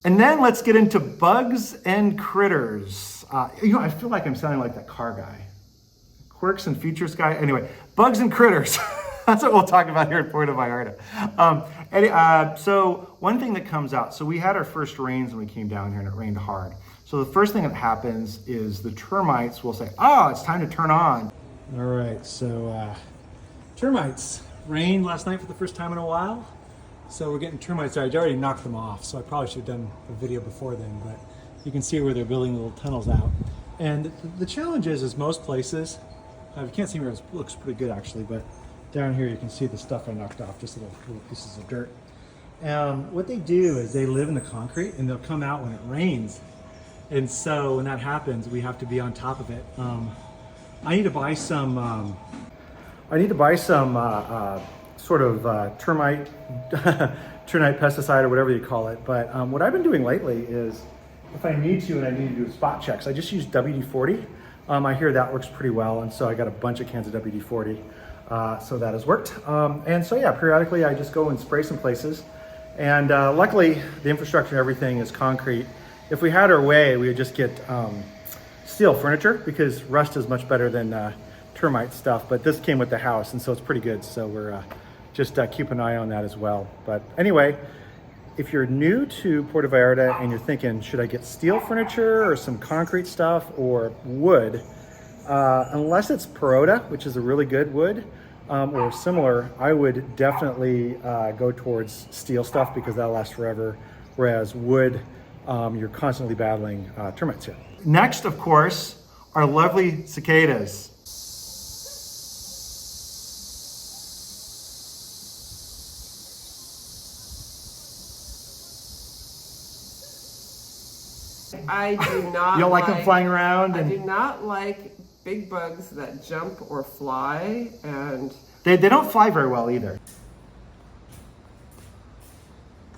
And then let's get into bugs and critters. I feel like I'm sounding like that car guy. Quirks and features guy. Anyway, bugs and critters. That's what we'll talk about here at Puerto Vallarta. So one thing that comes out, so we had our first rains when we came down here and it rained hard. So the first thing that happens is the termites will say, oh, it's time to turn on. All right, so termites. Rained last night for the first time in a while. So we're getting termites. I already knocked them off, so I probably should have done a video before then, but you can see where they're building little tunnels out. And the challenge is most places, you can't see where it looks pretty good actually, but down here you can see the stuff I knocked off, just little pieces of dirt. What they do is they live in the concrete and they'll come out when it rains. And so when that happens, we have to be on top of it. I need to buy some sort of termite pesticide or whatever you call it. But what I've been doing lately is, if I need to and I need to do spot checks, I just use WD-40. I hear that works pretty well, and so I got a bunch of cans of WD-40. So that has worked. And so yeah, periodically I just go and spray some places. And luckily the infrastructure and everything is concrete. If we had our way, we would just get steel furniture because rust is much better than termite stuff. But this came with the house, and so it's pretty good. So we're just keep an eye on that as well. But anyway, if you're new to Puerto Vallarta and you're thinking, should I get steel furniture or some concrete stuff or wood? Unless it's Puerto, which is a really good wood, or similar, I would definitely go towards steel stuff because that'll last forever. Whereas wood, you're constantly battling termites here. Next, of course, are lovely cicadas. I do not. You don't like them flying around? I do not like big bugs that jump or fly, and they don't fly very well either.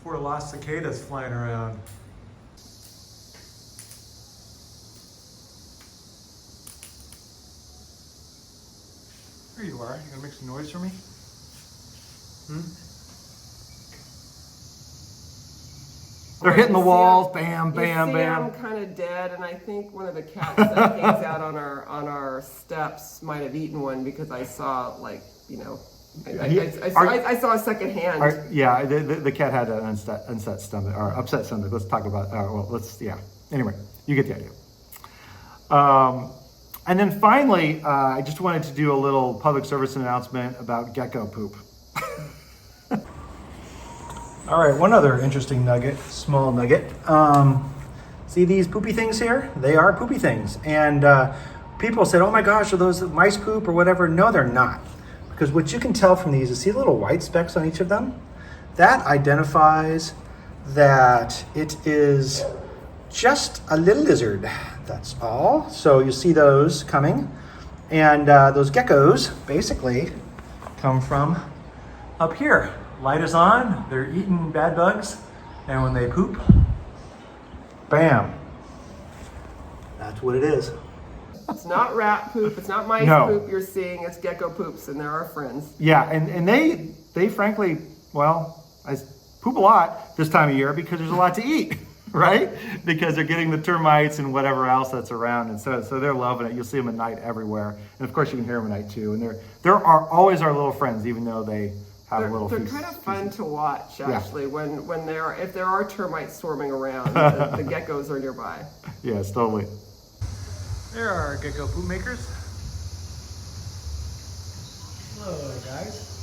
Poor lost cicadas flying around. There you are. You gonna make some noise for me? They're hitting the walls, bam, bam, bam. I'm kind of dead, and I think one of the cats that hangs out on our steps might have eaten one because I saw, like, I saw a second hand. The cat had an upset stomach. Let's talk about. Anyway, you get the idea. And then finally, I just wanted to do a little public service announcement about gecko poop. All right, one other interesting nugget, small nugget. See these poopy things here? They are poopy things. And people said, oh my gosh, are those mice poop or whatever? No, they're not. Because what you can tell from these is, see the little white specks on each of them? That identifies that it is just a little lizard, that's all. So you see those coming. And those geckos basically come from up here. Light is on, they're eating bad bugs, and when they poop, bam. That's what it is. It's not rat poop, it's not mice poop you're seeing, it's gecko poops, and they're our friends. Yeah, and they frankly, well, I poop a lot this time of year because there's a lot to eat, right? Because they're getting the termites and whatever else that's around, and so they're loving it. You'll see them at night everywhere, and of course you can hear them at night too. And they're always our little friends, even though they have a little. They're kind of fun to watch, actually. Yeah. If there are termites swarming around, the geckos are nearby. Yes, totally. There are our gecko poop makers. Hello, guys.